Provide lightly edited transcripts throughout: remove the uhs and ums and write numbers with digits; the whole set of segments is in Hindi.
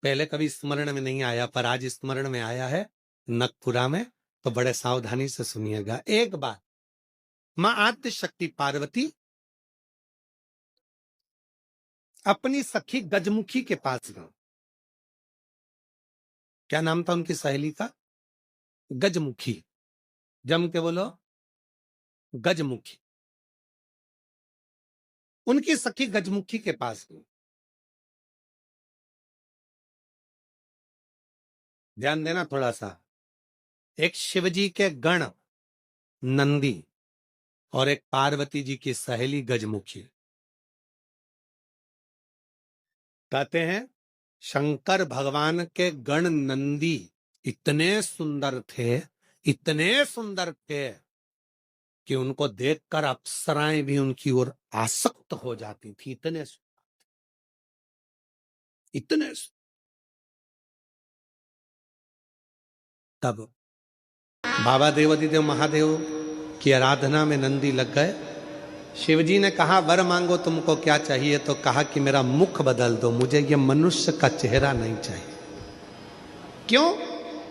पहले कभी स्मरण में नहीं आया, पर आज स्मरण में आया है नखपुरा में, तो बड़े सावधानी से सुनिएगा। एक बार मां आद्य शक्ति पार्वती अपनी सखी गजमुखी के पास गई। क्या नाम था उनकी सहेली का? गजमुखी। जम के बोलो, गजमुखी। उनकी सखी गजमुखी के पास गई। ध्यान देना थोड़ा सा। एक शिवजी के गण नंदी और एक पार्वती जी की सहेली गजमुखी। कहते हैं शंकर भगवान के गण नंदी इतने सुंदर थे, इतने सुंदर थे कि उनको देखकर अप्सराएं भी उनकी ओर आसक्त हो जाती थी। इतने तब बाबा देवादिदेव महादेव की आराधना में नंदी लग गए। शिवजी ने कहा वर मांगो तुमको क्या चाहिए, तो कहा कि मेरा मुख बदल दो, मुझे ये मनुष्य का चेहरा नहीं चाहिए। क्यों?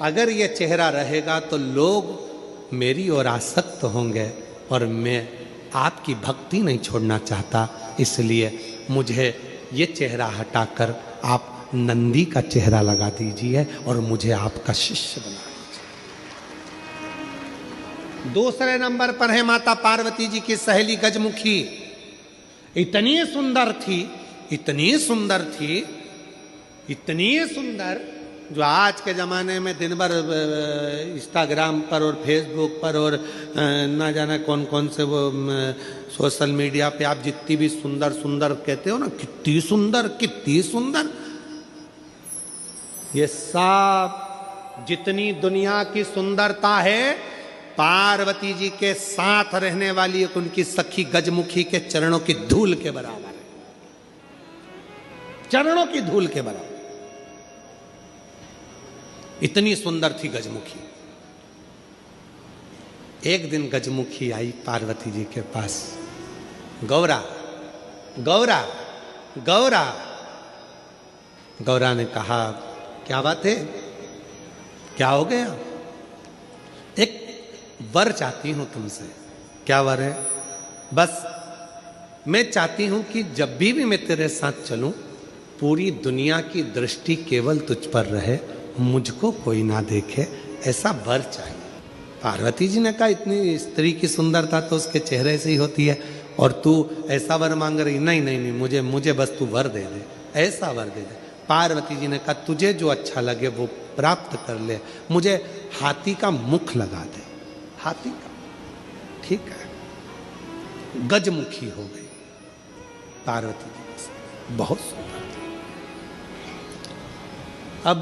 अगर ये चेहरा रहेगा तो लोग मेरी ओर आसक्त होंगे और मैं आपकी भक्ति नहीं छोड़ना चाहता, इसलिए मुझे ये चेहरा हटाकर आप नंदी का चेहरा लगा दीजिए और मुझे आपका शिष्य बना दीजिए। दूसरे नंबर पर है माता पार्वती जी की सहेली गजमुखी। इतनी सुंदर थी, इतनी सुंदर थी, इतनी सुंदर, जो आज के ज़माने में दिन भर इंस्टाग्राम पर और फेसबुक पर और ना जाना कौन कौन से वो सोशल मीडिया पे आप जितनी भी सुंदर सुंदर कहते हो ना, कितनी सुंदर, कितनी सुंदर, ये सब जितनी दुनिया की सुंदरता है पार्वती जी के साथ रहने वाली एक उनकी सखी गजमुखी के चरणों की धूल के बराबर है। चरणों की धूल के बराबर। इतनी सुंदर थी गजमुखी। एक दिन गजमुखी आई पार्वती जी के पास। गौरा गौरा गौरा। गौरा ने कहा क्या बात है, क्या हो गया? एक वर चाहती हूं तुमसे। क्या वर है? बस मैं चाहती हूं कि जब भी मैं तेरे साथ चलूं पूरी दुनिया की दृष्टि केवल तुझ पर रहे, मुझको कोई ना देखे, ऐसा वर चाहिए। पार्वती जी ने कहा इतनी स्त्री की सुंदरता तो उसके चेहरे से ही होती है और तू ऐसा वर मांग रही? नहीं नहीं नहीं, मुझे बस तू वर दे दे, ऐसा वर दे दे। पार्वती जी ने कहा तुझे जो अच्छा लगे वो प्राप्त कर ले, मुझे हाथी का मुख लगा दे। हाथी का, ठीक है। गजमुखी हो गई पार्वती जी बस, बहुत सुंदर थी। अब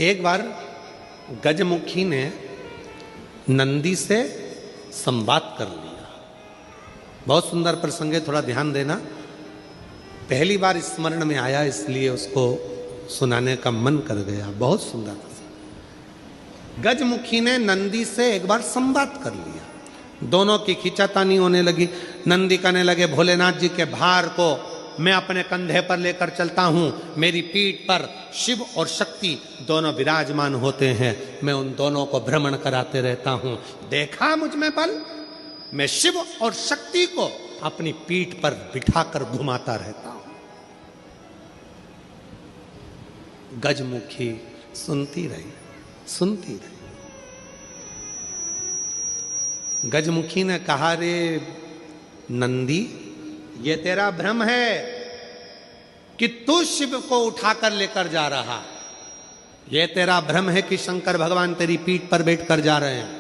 एक बार गजमुखी ने नंदी से संवाद कर लिया। बहुत सुंदर प्रसंग है, थोड़ा ध्यान देना। पहली बार स्मरण में आया इसलिए उसको सुनाने का मन कर गया। बहुत सुंदर प्रसंग। गजमुखी ने नंदी से एक बार संवाद कर लिया। दोनों की खींचातानी होने लगी। नंदी कहने लगे भोलेनाथ जी के भार को मैं अपने कंधे पर लेकर चलता हूं, मेरी पीठ पर शिव और शक्ति दोनों विराजमान होते हैं, मैं उन दोनों को भ्रमण कराते रहता हूं। देखा मुझ में बल, मैं शिव और शक्ति को अपनी पीठ पर बिठाकर घुमाता रहता हूं। गजमुखी सुनती रही, सुनती रही। गजमुखी ने कहा रे नंदी, ये तेरा भ्रम है कि तू शिव को उठाकर लेकर जा रहा। ये तेरा भ्रम है कि शंकर भगवान तेरी पीठ पर बैठकर जा रहे हैं।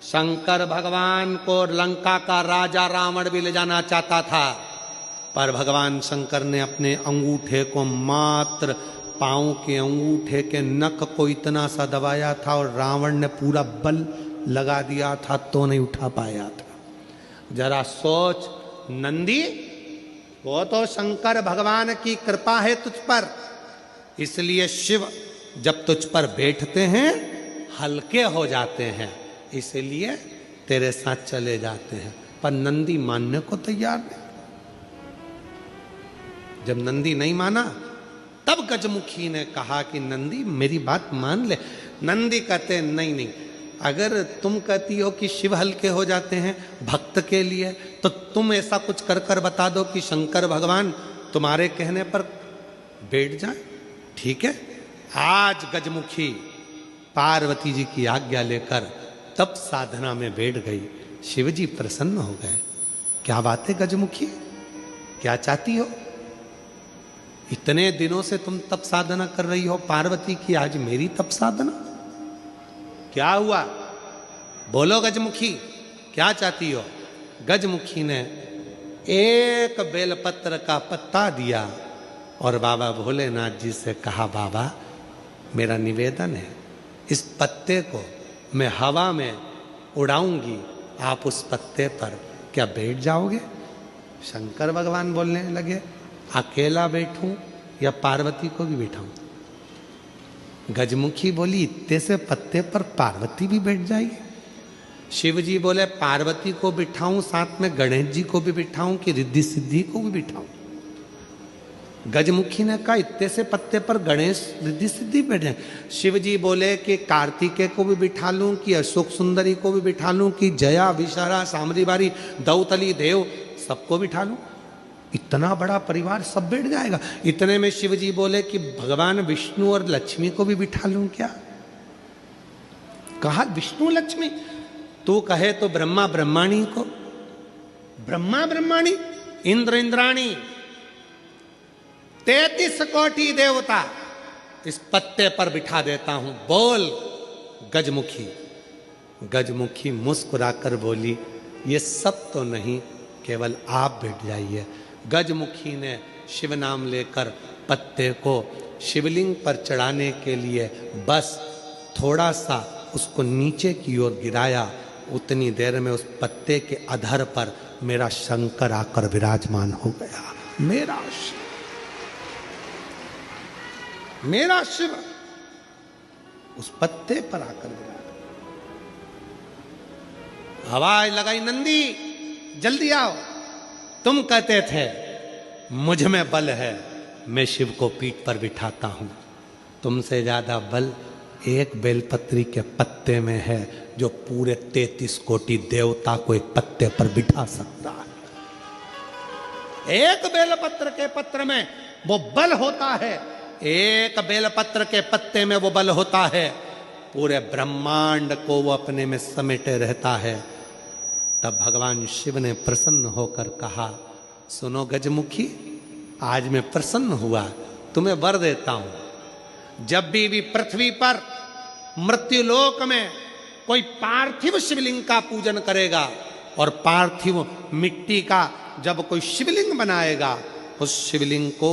शंकर भगवान को लंका का राजा रावण भी ले जाना चाहता था, पर भगवान शंकर ने अपने अंगूठे को, मात्र पांव के अंगूठे के नख को इतना सा दबाया था और रावण ने पूरा बल लगा दिया था तो नहीं उठा पाया था। जरा सोच नंदी, वो तो शंकर भगवान की कृपा है तुझ पर, इसलिए शिव जब तुझ पर बैठते हैं हल्के हो जाते हैं, इसलिए तेरे साथ चले जाते हैं। पर नंदी मानने को तैयार नहीं। जब नंदी नहीं माना तब गजमुखी ने कहा कि नंदी मेरी बात मान ले। नंदी कहते नहीं नहीं, अगर तुम कहती हो कि शिव हल्के हो जाते हैं भक्त के लिए, तो तुम ऐसा कुछ कर कर बता दो कि शंकर भगवान तुम्हारे कहने पर बैठ जाए। ठीक है। आज गजमुखी पार्वती जी की आज्ञा लेकर तब साधना में बैठ गई। शिव जी प्रसन्न हो गए। क्या बात है गजमुखी, क्या चाहती हो? इतने दिनों से तुम तप साधना कर रही हो पार्वती की, आज मेरी तप साधना? क्या हुआ? बोलो गजमुखी, क्या चाहती हो? गजमुखी ने एक बेलपत्र का पत्ता दिया और बाबा भोलेनाथ जी से कहा, बाबा मेरा निवेदन है, इस पत्ते को मैं हवा में उड़ाऊंगी, आप उस पत्ते पर क्या बैठ जाओगे? शंकर भगवान बोलने लगे, अकेला बैठूं या पार्वती को भी बैठाऊं? गजमुखी बोली, इतने से पत्ते पर पार्वती भी बैठ जाएगी? शिव जी बोले, पार्वती को बिठाऊं, साथ में गणेश जी को भी बिठाऊं कि रिद्धि सिद्धि को भी बिठाऊं? गजमुखी ने कहा, इतने से पत्ते पर गणेश रिद्धि सिद्धि बैठ जाए। शिव जी बोले कि कार्तिकेय को भी बिठा लूं कि अशोक सुंदरी को भी बिठा लूं कि जया विशारा सामरी बारी दौतली देव सबको बिठा लूं? इतना बड़ा परिवार सब बैठ जाएगा? इतने में शिव जी बोले कि भगवान विष्णु और लक्ष्मी को भी बिठा लूं क्या? कहा विष्णु लक्ष्मी, तू कहे तो ब्रह्मा ब्रह्माणी को, ब्रह्मा ब्रह्माणी, इंद्र इंद्राणी, 33 कोटि देवता इस पत्ते पर बिठा देता हूं, बोल गजमुखी। गजमुखी मुस्कुराकर बोली, ये सब तो नहीं, केवल आप बैठ जाइए। गजमुखी ने शिव नाम लेकर पत्ते को शिवलिंग पर चढ़ाने के लिए बस थोड़ा सा उसको नीचे की ओर गिराया। उतनी देर में उस पत्ते के अधर पर मेरा शंकर आकर विराजमान हो गया। मेरा शिव, मेरा शिव उस पत्ते पर आकर विराजमान। आवाज लगाई, नंदी जल्दी आओ। तुम कहते थे मुझ में बल है, मैं शिव को पीठ पर बिठाता हूं। तुमसे ज्यादा बल एक बेलपत्री के पत्ते में है, जो पूरे 33 कोटि देवता को एक पत्ते पर बिठा सकता है। एक बेलपत्र के पत्र में वो बल होता है, एक बेलपत्र के पत्ते में वो बल होता है, पूरे ब्रह्मांड को वो अपने में समेटे रहता है। तब भगवान शिव ने प्रसन्न होकर कहा, सुनो गजमुखी, आज मैं प्रसन्न हुआ, तुम्हें वर देता हूं। जब भी पृथ्वी पर मृत्युलोक में कोई पार्थिव शिवलिंग का पूजन करेगा और पार्थिव मिट्टी का जब कोई शिवलिंग बनाएगा, उस शिवलिंग को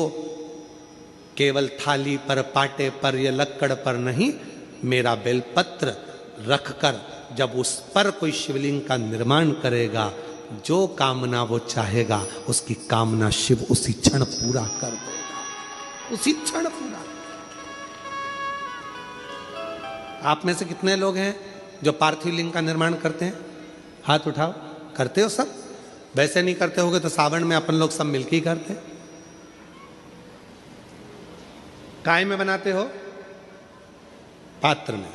केवल थाली पर, पाटे पर या लक्कड़ पर नहीं, मेरा बेलपत्र रखकर जब उस पर कोई शिवलिंग का निर्माण करेगा, जो कामना वो चाहेगा उसकी कामना शिव उसी क्षण पूरा कर देगा, उसी क्षण पूरा। आप में से कितने लोग हैं जो पार्थिव लिंग का निर्माण करते हैं? हाथ उठाओ। करते हो सब? वैसे नहीं करते होगे तो सावन में अपन लोग सब मिलकर ही करते। काय में बनाते हो? पात्र में।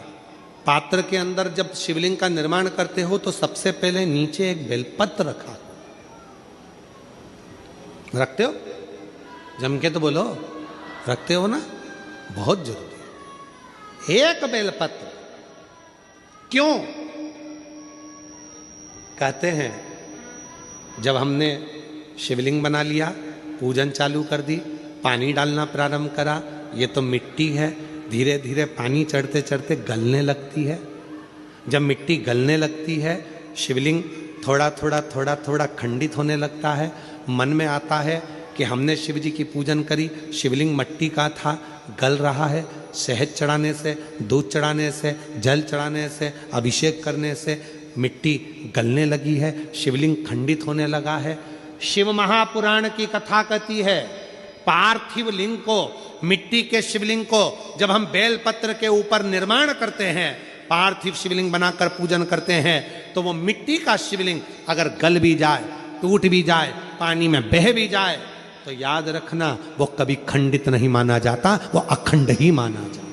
पात्र के अंदर जब शिवलिंग का निर्माण करते हो तो सबसे पहले नीचे एक बेलपत्र रखा, रखते हो? जम के तो बोलो, रखते हो ना? बहुत जरूरी है एक बेलपत्र। क्यों? कहते हैं जब हमने शिवलिंग बना लिया, पूजन चालू कर दी, पानी डालना प्रारंभ करा, ये तो मिट्टी है, धीरे धीरे पानी चढ़ते चढ़ते गलने लगती है। जब मिट्टी गलने लगती है, शिवलिंग थोड़ा थोड़ा थोड़ा थोड़ा खंडित होने लगता है। मन में आता है कि हमने शिव जी की पूजन करी, शिवलिंग मिट्टी का था, गल रहा है। शहद चढ़ाने से, दूध चढ़ाने से, जल चढ़ाने से, अभिषेक करने से मिट्टी गलने लगी है, शिवलिंग खंडित होने लगा है। शिव महापुराण की कथा कहती है, पार्थिव लिंग को, मिट्टी के शिवलिंग को जब हम बेलपत्र के ऊपर निर्माण करते हैं, पार्थिव शिवलिंग बनाकर पूजन करते हैं, तो वो मिट्टी का शिवलिंग अगर गल भी जाए, टूट भी जाए, पानी में बह भी जाए, तो याद रखना वो कभी खंडित नहीं माना जाता, वो अखंड ही माना जाता।